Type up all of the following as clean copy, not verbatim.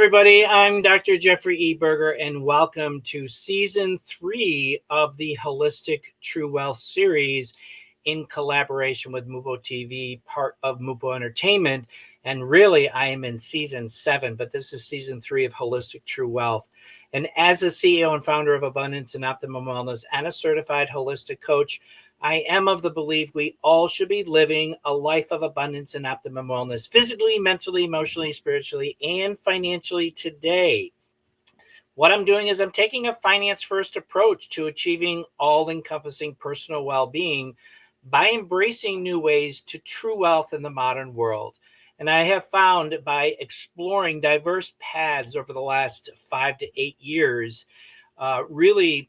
everybody. I'm Dr. Jeffrey E. Berger, and welcome to Season 3 of the Holistic True Wealth series in collaboration with Mubo TV, part of Mubo Entertainment. And really, I am in Season 7, but this is Season 3 of Holistic True Wealth. And as the CEO and founder of Abundance and Optimum Wellness and a certified holistic coach, I am of the belief we all should be living a life of abundance and optimum wellness, physically, mentally, emotionally, spiritually, and financially today. What I'm doing is I'm taking a finance-first approach to achieving all-encompassing personal well-being by embracing new ways to true wealth in the modern world. And I have found by exploring diverse paths over the last 5 to 8 years, really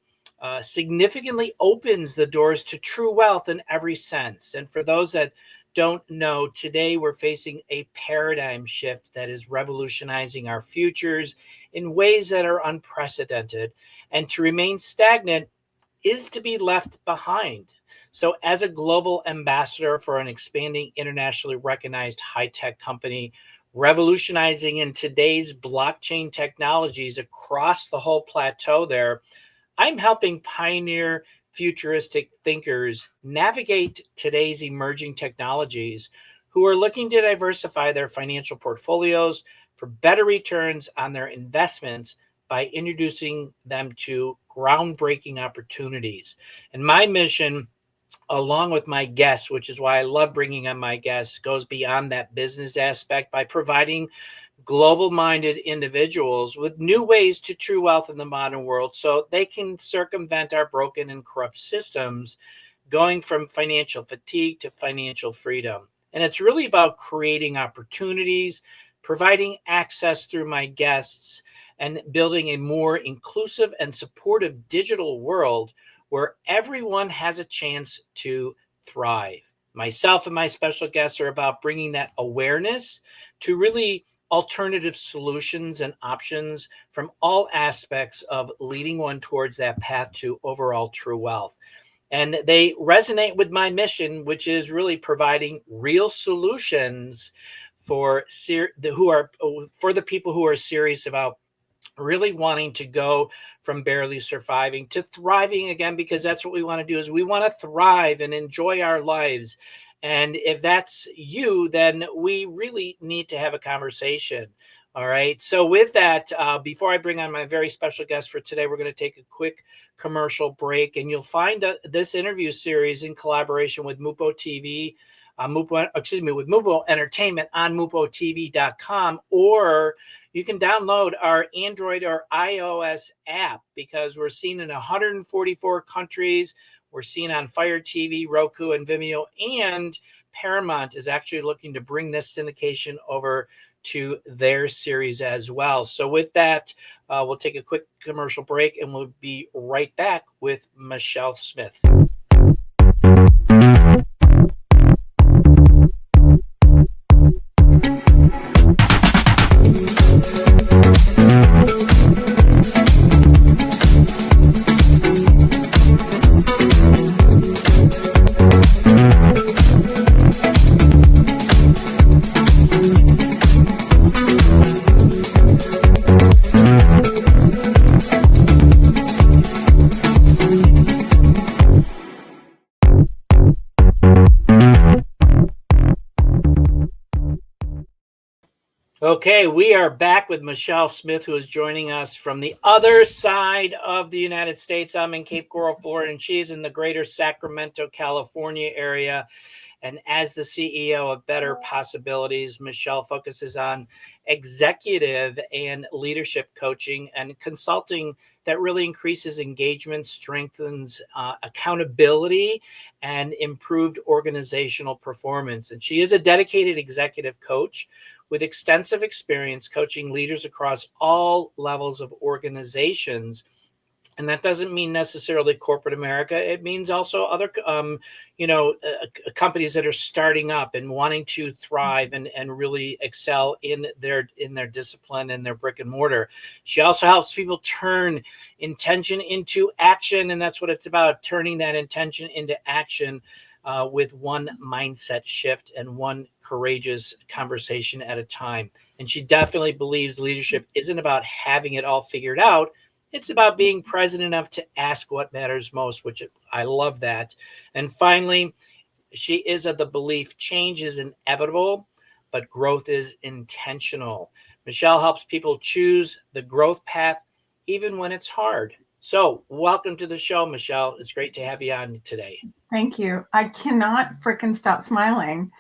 significantly opens the doors to true wealth in every sense. And for those that don't know, today we're facing a paradigm shift that is revolutionizing our futures in ways that are unprecedented. And to remain stagnant is to be left behind. So as a global ambassador for an expanding internationally recognized high-tech company, revolutionizing in today's blockchain technologies across the whole plateau there, I'm helping pioneer futuristic thinkers navigate today's emerging technologies who are looking to diversify their financial portfolios for better returns on their investments by introducing them to groundbreaking opportunities. And my mission, along with my guests, which is why I love bringing on my guests, goes beyond that business aspect by providing global-minded individuals with new ways to true wealth in the modern world so they can circumvent our broken and corrupt systems, going from financial fatigue to financial freedom. And it's really about creating opportunities, providing access through my guests, and building a more inclusive and supportive digital world where everyone has a chance to thrive. Myself and my special guests are about bringing that awareness to really alternative solutions and options from all aspects of leading one towards that path to overall true wealth. And they resonate with my mission, which is really providing real solutions for the people who are serious about really wanting to go from barely surviving to thriving again, because that's what we want to do, is we want to thrive and enjoy our lives. And if that's you, then we really need to have a conversation. All right. So with that, before I bring on my very special guest for today, we're going to take a quick commercial break, and you'll find this interview series in collaboration with Mubo TV, with Mubo Entertainment on MuboTV.com, or you can download our Android or iOS app, because we're seen in 144 countries. We're seen on Fire TV, Roku, and Vimeo, and Paramount is actually looking to bring this syndication over to their series as well. So with that, we'll take a quick commercial break, and we'll be right back with Michele Smith. Okay, we are back with Michele Smith, who is joining us from the other side of the United States. I'm in Cape Coral, Florida, and she's in the greater Sacramento, California area. And as the CEO of Better Possibilities, Michele focuses on executive and leadership coaching and consulting that really increases engagement, strengthens accountability, and improved organizational performance. And she is a dedicated executive coach with extensive experience coaching leaders across all levels of organizations. And that doesn't mean necessarily corporate America. It means also other, companies that are starting up and wanting to thrive and really excel in their discipline and their brick and mortar. She also helps people turn intention into action, and that's what it's about, turning that intention into action with one mindset shift and one courageous conversation at a time. And she definitely believes leadership isn't about having it all figured out. It's about being present enough to ask what matters most, which I love that. And finally, she is of the belief change is inevitable, but growth is intentional. Michele helps people choose the growth path even when it's hard. So, welcome to the show, Michele. It's great to have you on today. Thank you. I cannot frickin' stop smiling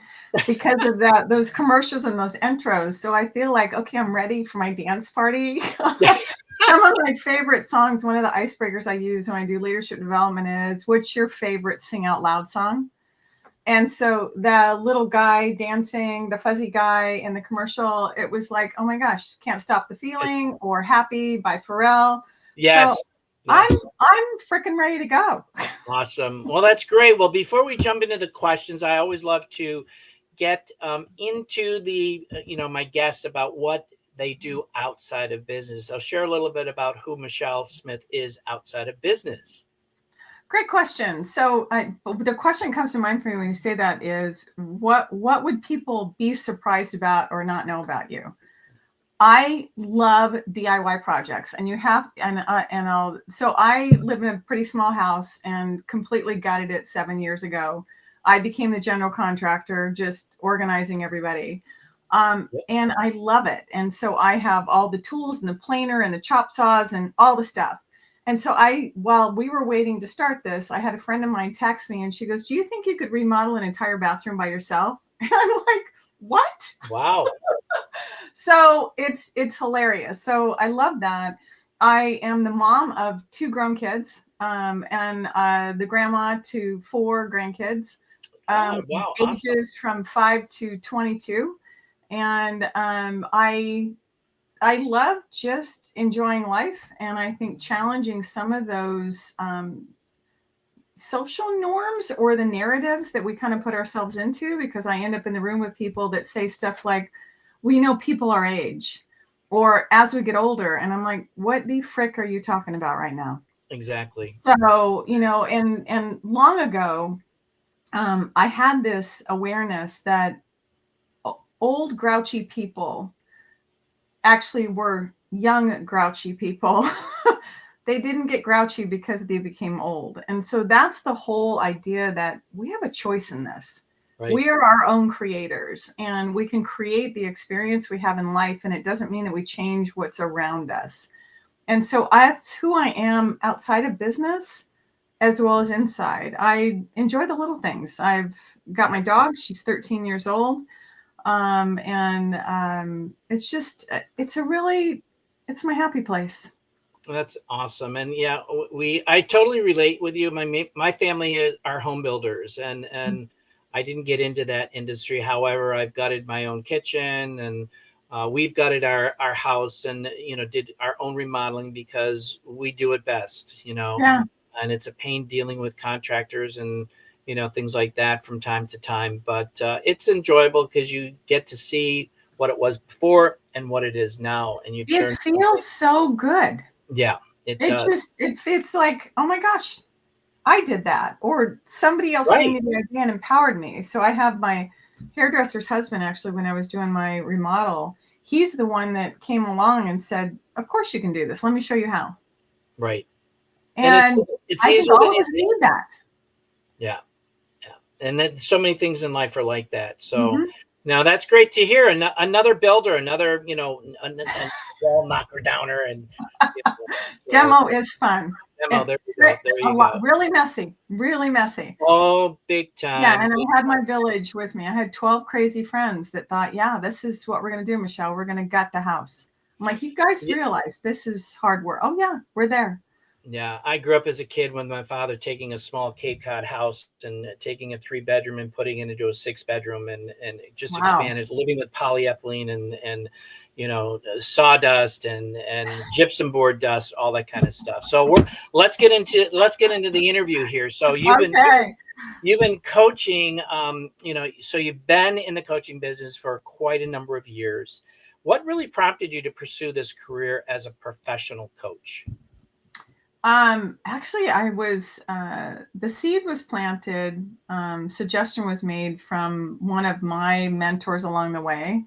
because of those commercials and those intros. So I feel like, okay, I'm ready for my dance party. Some of my favorite songs, one of the icebreakers I use when I do leadership development is, what's your favorite sing out loud song? And so the little guy dancing, the fuzzy guy in the commercial, it was like, oh my gosh, Can't Stop the Feeling or Happy by Pharrell. Yes. So yes. I'm freaking ready to go. Awesome. Well, that's great. Well, before we jump into the questions, I always love to get into the, my guest about what they do outside of business. I'll share a little bit about who Michele Smith is outside of business. Great question. So the question that comes to mind for me when you say that is, what would people be surprised about or not know about you? I love DIY projects, and so I live in a pretty small house and completely gutted it 7 years ago. I became the general contractor, just organizing everybody. And I love it. And so I have all the tools and the planer and the chop saws and all the stuff. And so while we were waiting to start this, I had a friend of mine text me and she goes, do you think you could remodel an entire bathroom by yourself? And I'm like, what? Wow. So it's hilarious. So I love that. I am the mom of 2 grown kids, and the grandma to 4 grandkids, Wow. ages from 5 to 22. And I love just enjoying life, and I think challenging some of those social norms or the narratives that we kind of put ourselves into, because I end up in the room with people that say stuff like, we know people our age, or as we get older. And I'm like, what the frick are you talking about right now? Exactly. So, and long ago, I had this awareness that old grouchy people actually were young grouchy people. They didn't get grouchy because they became old. And so that's the whole idea, that we have a choice in this. Right. We are our own creators, and we can create the experience we have in life. And it doesn't mean that we change what's around us. And so that's who I am outside of business as well as inside. I enjoy the little things. I've got my dog. She's 13 years old. It's just, it's my happy place. That's awesome. And yeah, I totally relate with you. My family are home builders, and I didn't get into that industry. However, I've gutted my own kitchen, and we've gutted our house, and did our own remodeling because we do it best. Yeah. And it's a pain dealing with contractors and things like that from time to time. But it's enjoyable because you get to see what it was before and what it is now, and it feels so good. Yeah, it's like, oh my gosh, I did that, or somebody else gave me the idea and empowered me. So I have my hairdresser's husband, actually, when I was doing my remodel, he's the one that came along and said, of course you can do this. Let me show you how. Right. And it's I think all of us need that. Yeah. And then so many things in life are like that. So now that's great to hear. Another builder, another, a wall knocker downer. And demo is fun. Demo, there you go. Really messy, really messy. Oh, big time. Yeah, and I had my village with me. I had 12 crazy friends that thought, yeah, this is what we're going to do, Michele. We're going to gut the house. I'm like, you guys realize this is hard work. Oh, yeah, we're there. Yeah, I grew up as a kid with my father taking a small Cape Cod house and taking a 3-bedroom and putting it into a 6-bedroom and just expanded, living with polyethylene and sawdust and gypsum board dust, all that kind of stuff. So let's get into the interview here. So you've been coaching, so you've been in the coaching business for quite a number of years. What really prompted you to pursue this career as a professional coach? Actually, I was, the seed was planted, suggestion was made from one of my mentors along the way,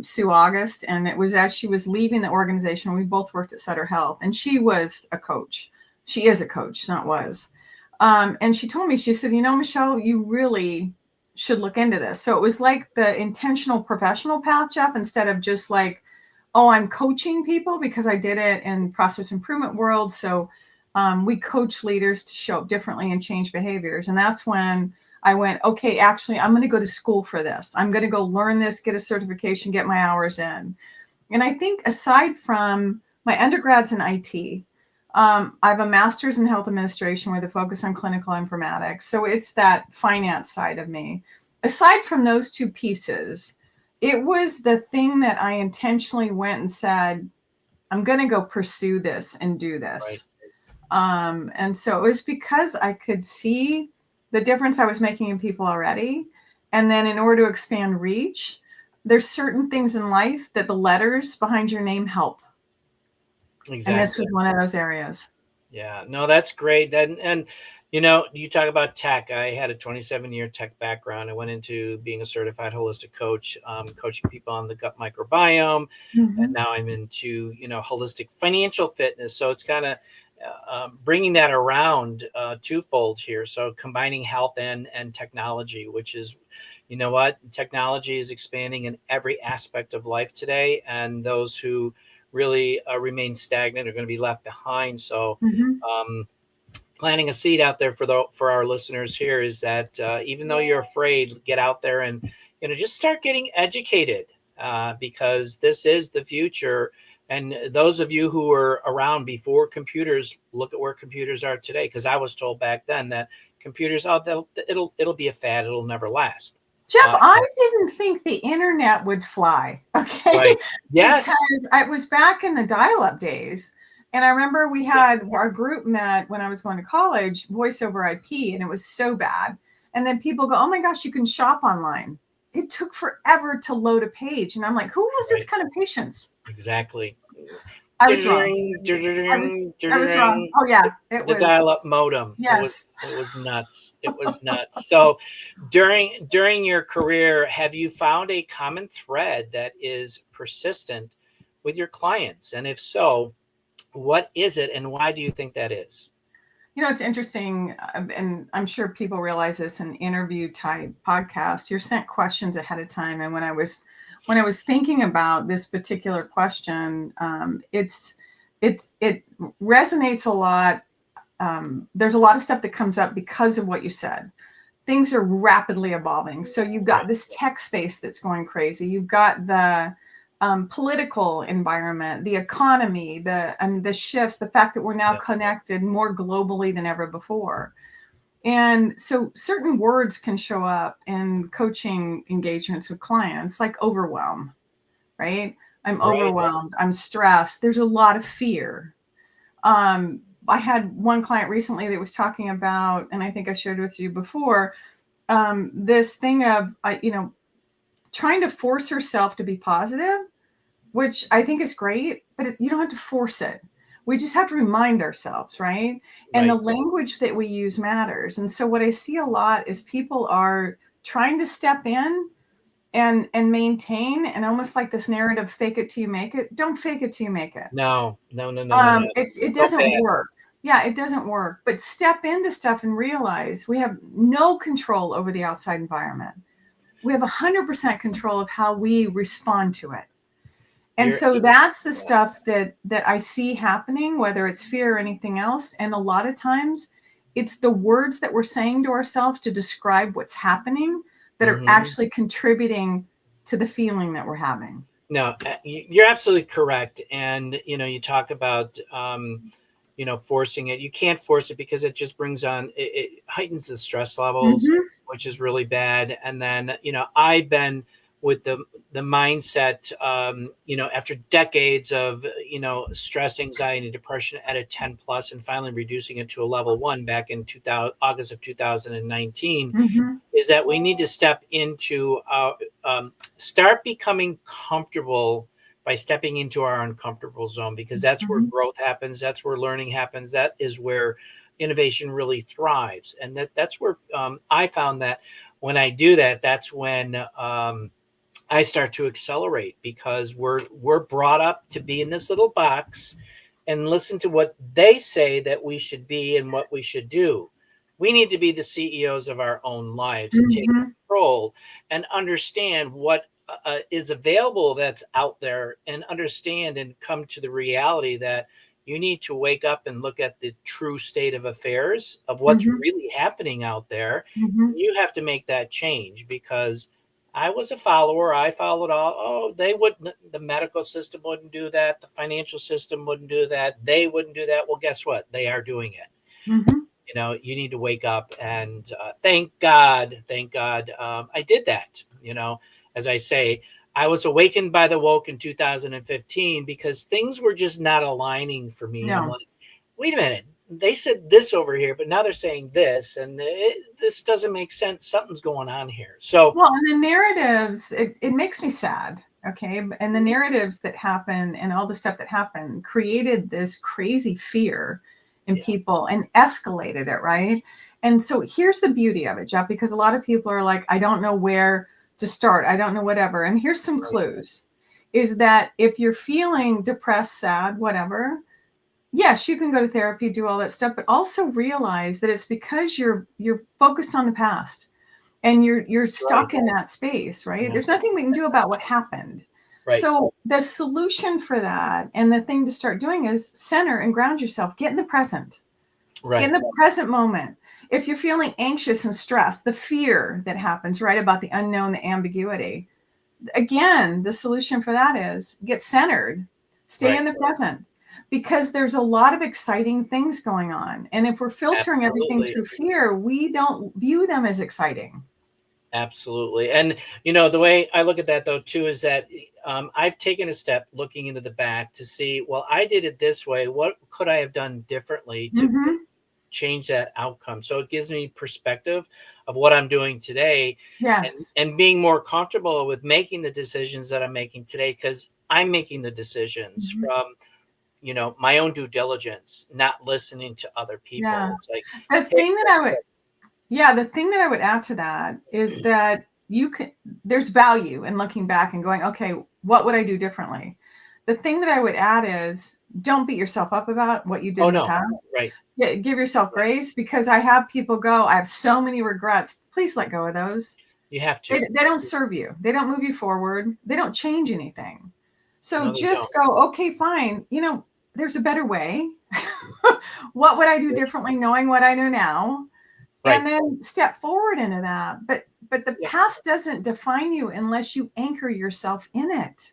Sue August. And it was as she was leaving the organization, we both worked at Sutter Health, and she was a coach. She is a coach, not was. And she told me, she said, Michelle, you really should look into this. So it was like the intentional professional path, Jeff, instead of just like, oh, I'm coaching people, because I did it in process improvement world. So we coach leaders to show up differently and change behaviors. And that's when I went, okay, actually, I'm going to go to school for this. I'm going to go learn this, get a certification, get my hours in. And I think aside from my undergrad's in IT, I have a master's in health administration with a focus on clinical informatics. So it's that finance side of me. Aside from those two pieces, it was the thing that I intentionally went and said, I'm going to go pursue this and do this. Right. And so it was because I could see the difference I was making in people already. And then in order to expand reach, there's certain things in life that the letters behind your name help. Exactly. And this was one of those areas. Yeah, no, that's great. And you talk about tech. I had a 27-year tech background. I went into being a certified holistic coach, coaching people on the gut microbiome, and now I'm into holistic financial fitness. So it's kind of bringing that around twofold here. So combining health and technology, which is, technology is expanding in every aspect of life today, and those who really remain stagnant are going to be left behind. So planting a seed out there for our listeners here is that even though you're afraid, get out there and just start getting educated, because this is the future. And those of you who were around before computers, look at where computers are today. Because I was told back then that computers, it'll be a fad, it'll never last. Jeff, I didn't think the internet would fly. Okay. Right. Yes. Because I was back in the dial-up days. And I remember we had our group met when I was going to college, voice over IP, and it was so bad. And then people go, oh my gosh, you can shop online. It took forever to load a page. And I'm like, who has this kind of patience? Exactly. I was wrong. I was wrong. Oh yeah, it was the dial-up modem. Yes, it was nuts. It was nuts. So, during your career, have you found a common thread that is persistent with your clients? And if so, what is it, and why do you think that is? It's interesting, and I'm sure people realize this in interview type podcasts. You're sent questions ahead of time, and when I was thinking about this particular question, it resonates a lot. There's a lot of stuff that comes up because of what you said. Things are rapidly evolving. So you've got this tech space that's going crazy. You've got the political environment, the economy, the shifts, the fact that we're now connected more globally than ever before. And so certain words can show up in coaching engagements with clients, like overwhelm, right? I'm overwhelmed. I'm stressed. There's a lot of fear. I had one client recently that was talking about, and I think I shared with you before, this thing of, trying to force herself to be positive, which I think is great, but you don't have to force it. We just have to remind ourselves, right? And the language that we use matters. And so what I see a lot is people are trying to step in and maintain, and almost like this narrative, fake it till you make it. Don't fake it till you make it. No. It doesn't work. Yeah, it doesn't work. But step into stuff and realize we have no control over the outside environment. We have 100% control of how we respond to it. And so that's the stuff that I see happening, whether it's fear or anything else. And a lot of times it's the words that we're saying to ourselves to describe what's happening that are actually contributing to the feeling that we're having. No, you're absolutely correct. And, you talk about, forcing it. You can't force it because it just brings on, it heightens the stress levels, which is really bad. And then, I've been with the mindset, after decades of, stress, anxiety, depression at a 10 plus, and finally reducing it to a level 1 back in August of 2019, is that we need to step into, start becoming comfortable by stepping into our uncomfortable zone, because that's where growth happens. That's where learning happens. That is where innovation really thrives. And that's where I found that when I do that, that's when I start to accelerate, because we're brought up to be in this little box and listen to what they say that we should be and what we should do. We need to be the CEOs of our own lives and take control and understand what is available that's out there, and understand and come to the reality that you need to wake up and look at the true state of affairs of what's really happening out there. You have to make that change, because I was a follower. I followed all. Oh, they wouldn't. The medical system wouldn't do that. The financial system wouldn't do that. They wouldn't do that. Well, guess what? They are doing it. You know, you need to wake up, and thank God, I did that. You know, as I say, I was awakened by the woke in 2015, because things were just not aligning for me. No. I'm like, wait a minute. They said this over here, but now they're saying this, and this doesn't make sense. Something's going on here. So, well, and the narratives, it makes me sad. Okay. And the narratives that happen and all the stuff that happened created this crazy fear in people and escalated it. Right. And so here's the beauty of it, Jeff, because a lot of people are like, I don't know where to start. I don't know whatever. And here's some clues, is that if you're feeling depressed, sad, whatever, yes, you can go to therapy, do all that stuff, but also realize that it's because you're focused on the past and you're stuck in that space, right? There's nothing we can do about what happened. So the solution for that, and the thing to start doing, is center and ground yourself. Get in the present. Get in the present moment. If you're feeling anxious and stressed, the fear that happens, right, about the unknown, the ambiguity, again, the solution for that is get centered. Stay in the present. Because there's a lot of exciting things going on. And if we're filtering everything through fear, we don't view them as exciting. Absolutely. And, you know, the way I look at that, though, too, is that I've taken a step looking into the back to see, well, I did it this way. What could I have done differently to change that outcome? So it gives me perspective of what I'm doing today, and being more comfortable with making the decisions that I'm making today, because I'm making the decisions from, you know, my own due diligence, not listening to other people. It's like the thing that I would add to that is that there's value in looking back and going, okay, what would I do differently? The thing that I would add is, don't beat yourself up about what you did in the past. Give yourself grace, because I have people go, I have so many regrets. Please let go of those. You have to. They don't serve you. They don't move you forward. They don't change anything. So just go, okay, fine. You know, there's a better way. What would I do differently, knowing what I know now? And then step forward into that. But the past doesn't define you unless you anchor yourself in it.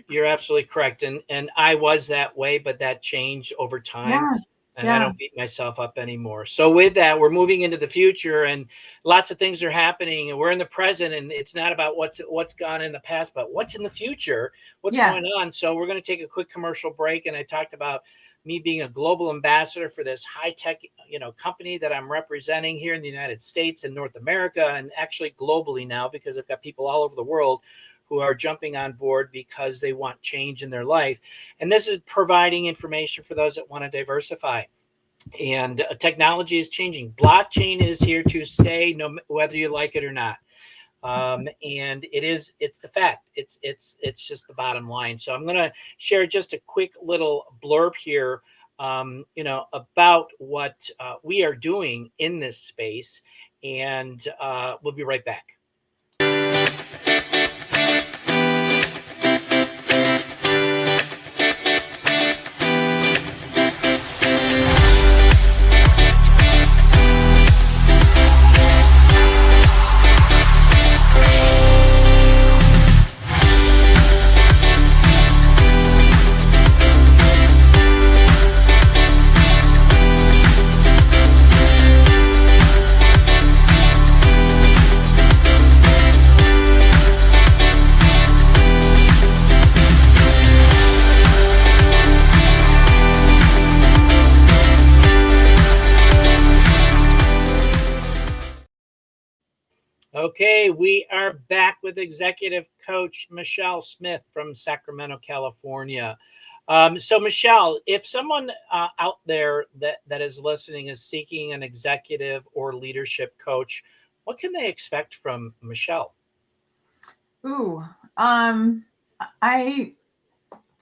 You're absolutely correct. And I was that way, but that changed over time. And I don't beat myself up anymore. So with that, we're moving into the future, and lots of things are happening, and we're in the present, and it's not about what's gone in the past, but what's in the future, what's going on. So we're going to take a quick commercial break. And I talked about me being a global ambassador for this high-tech, you know, company that I'm representing here in the United States and North America, and actually globally now, because I've got people all over the world who are jumping on board because they want change in their life. And this is providing information for those that want to diversify. And technology is changing. Blockchain is here to stay, no whether you like it or not. And it's the fact. It's just the bottom line. So I'm going to share just a quick little blurb here, you know, about what we are doing in this space, and we'll be right back. Okay, we are back with executive coach Michele Smith from Sacramento, California. So, Michele, if someone out there that is listening is seeking an executive or leadership coach, what can they expect from Michele? Ooh, I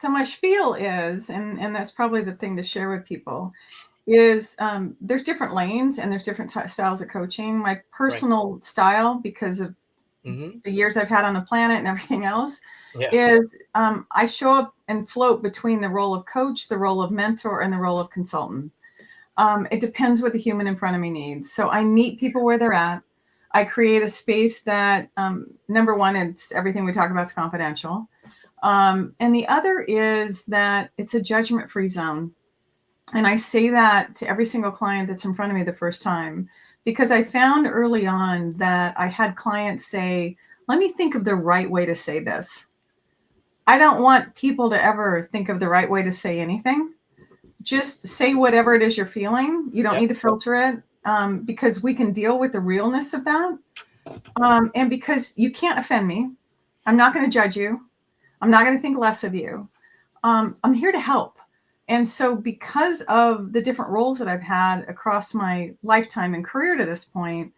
so my spiel is, and that's probably the thing to share with people, is there's different lanes and there's different styles of coaching. My Right. personal style, because of Hmm. the years I've had on the planet and everything else, Yeah. is I show up and float between the role of coach, the role of mentor, and the role of consultant. It depends what the human in front of me needs. So I meet people where they're at. I create a space that, number one, it's everything we talk about is confidential. And the other is that it's a judgment-free zone. And I say that to every single client that's in front of me the first time, because I found early on that I had clients say, let me think of the right way to say this. I don't want people to ever think of the right way to say anything. Just say whatever it is you're feeling. You don't Yep. need to filter it, because we can deal with the realness of that. And because you can't offend me, I'm not going to judge you. I'm not going to think less of you. I'm here to help. And so, because of the different roles that I've had across my lifetime and career to this point,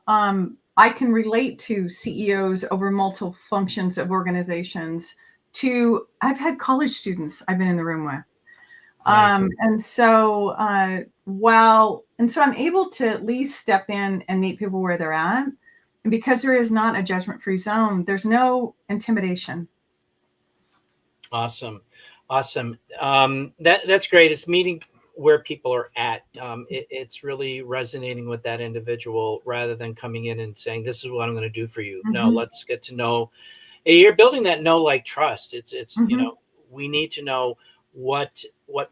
I can relate to CEOs over multiple functions of organizations. I've had college students I've been in the room with. Nice. And so I'm able to at least step in and meet people where they're at. And because there is not a judgment-free zone, there's no intimidation. Awesome. Awesome. That's great. It's meeting where people are at. It's really resonating with that individual rather than coming in and saying, this is what I'm going to do for you. No, Mm-hmm. let's get to know. You're building that know, like, trust. It's Mm-hmm. we need to know what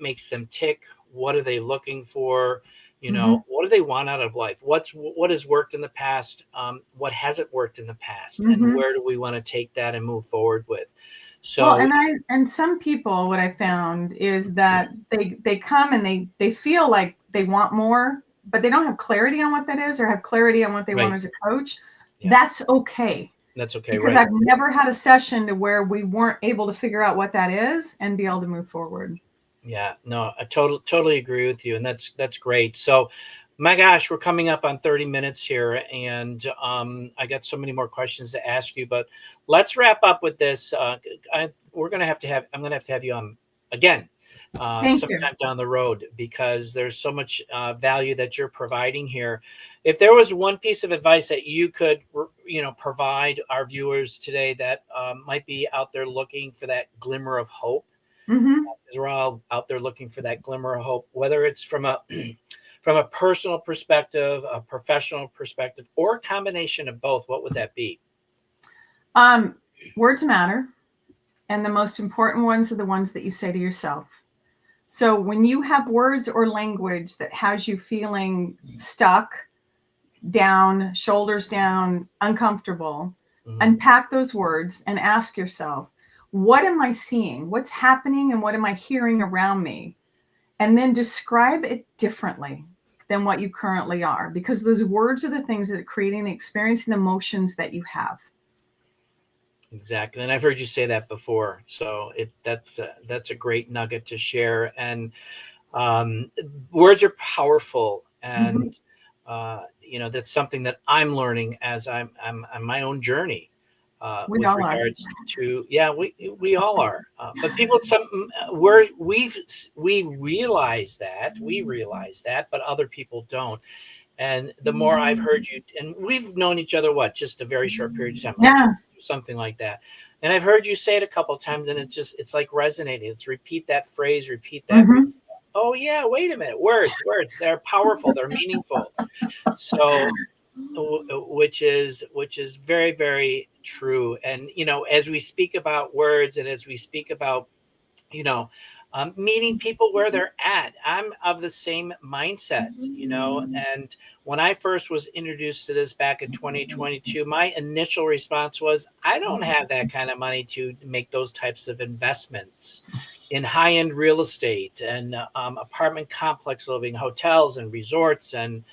makes them tick. What are they looking for? Mm-hmm. What do they want out of life? What has worked in the past? What hasn't worked in the past? And Mm-hmm. where do we want to take that and move forward with? Well, So, and some people, what I found is that they come and they feel like they want more, but they don't have clarity on what that is or have clarity on what they want right. as a coach. Yeah, That's okay, that's okay. because Right. I've never had a session to where we weren't able to figure out what that is and be able to move forward. Yeah, no, I totally agree with you, and that's great. So, my gosh, we're coming up on 30 minutes here, and I got so many more questions to ask you, but let's wrap up with this. We're gonna have to have I'm gonna have to have you on again Thank you. sometime down the road because there's so much value that you're providing here. If there was one piece of advice that you could, provide our viewers today that might be out there looking for that glimmer of hope, Mm-hmm. because we're all out there looking for that glimmer of hope, whether it's from a from a personal perspective, a professional perspective, or a combination of both. What would that be? Words matter, and the most important ones are the ones that you say to yourself. So when you have words or language that has you feeling stuck, down, shoulders down, uncomfortable, Mhm. unpack those words and ask yourself, what am I seeing? What's happening and what am I hearing around me? And then describe it differently than what you currently are, because those words are the things that are creating the experience and emotions that you have. Exactly, and I've heard you say that before, so that's a great nugget to share. And um, words are powerful, Mm-hmm. and that's something that I'm learning as I'm on my own journey We with all are. regards to, yeah, we all are, but people, we realize that, but other people don't. And the more I've heard you, and we've known each other, what, just a very short period of time, like Yeah. 2 years, something like that. And I've heard you say it a couple of times, and it's like resonating. It's repeat that phrase, repeat that. Mm-hmm. Oh yeah, wait a minute. Words, they're powerful, they're meaningful. So, which is very, very true. And as we speak about words, and as we speak about you know, meeting people where they're at. I'm of the same mindset, and when I first was introduced to this back in 2022, my initial response was, I don't have that kind of money to make those types of investments in high end real estate and apartment complex living, hotels and resorts and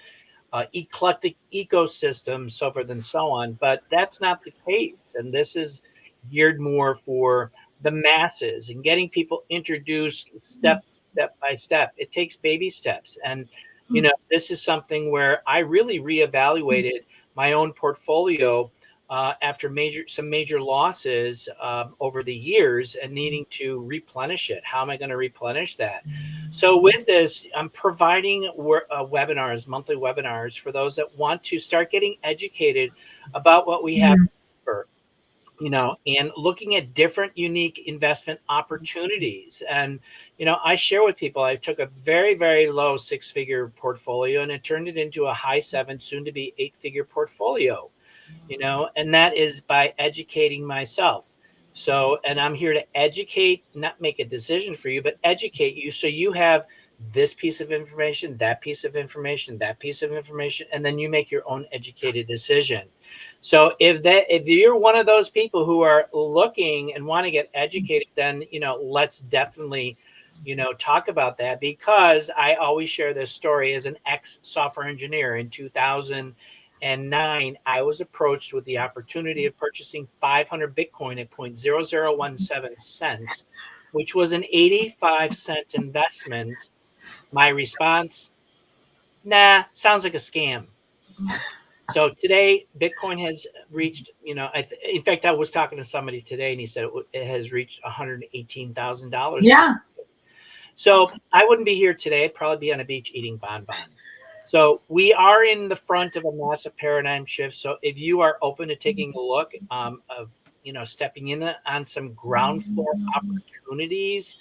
eclectic ecosystem, so forth and so on. But that's not the case. And this is geared more for the masses and getting people introduced step by step. It takes baby steps. And, this is something where I really reevaluated my own portfolio after some major losses over the years and needing to replenish it. How am I going to replenish that? So with this, I'm providing webinars, monthly webinars for those that want to start getting educated about what we have for, and looking at different unique investment opportunities. And, I share with people, I took a very, very low 6-figure portfolio and it turned it into a high 7, soon to be 8-figure portfolio, and that is by educating myself. So, and I'm here to educate, not make a decision for you, but educate you. So you have this piece of information, that piece of information, that piece of information, and then you make your own educated decision. So if you're one of those people who are looking and want to get educated, then, let's definitely, talk about that, because I always share this story as an ex-software engineer. In 2009, I was approached with the opportunity of purchasing 500 Bitcoin at 0.0017 cents, which was an 85-cent investment. My response, nah, sounds like a scam. So today, Bitcoin has reached, in fact, I was talking to somebody today and he said it has reached $118,000. Yeah. So I wouldn't be here today. I'd probably be on a beach eating bonbon. So we are in the front of a massive paradigm shift. So if you are open to taking a look of, stepping in on some ground floor opportunities,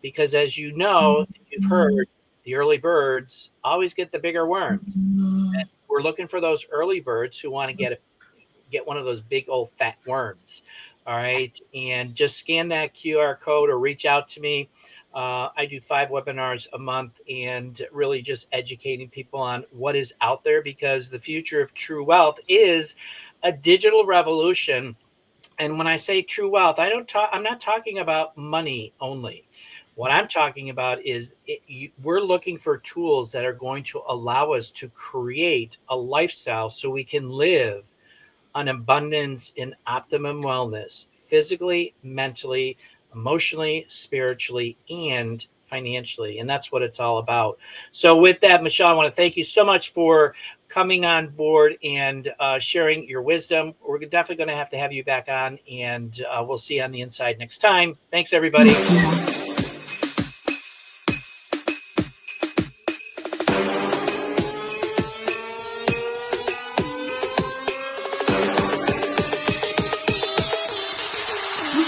because as you know, you've heard, the early birds always get the bigger worms. And we're looking for those early birds who want to get one of those big old fat worms. All right. And just scan that QR code or reach out to me. I do 5 webinars a month and really just educating people on what is out there, because the future of true wealth is a digital revolution. And when I say true wealth, I'm not talking about money only. What I'm talking about is we're looking for tools that are going to allow us to create a lifestyle so we can live on abundance in optimum wellness, physically, mentally, emotionally, spiritually, and financially. And that's what it's all about. So with that, Michele, I want to thank you so much for coming on board and sharing your wisdom. We're definitely going to have you back on, and we'll see you on the inside next time. Thanks, everybody. You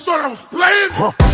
thought I was playing?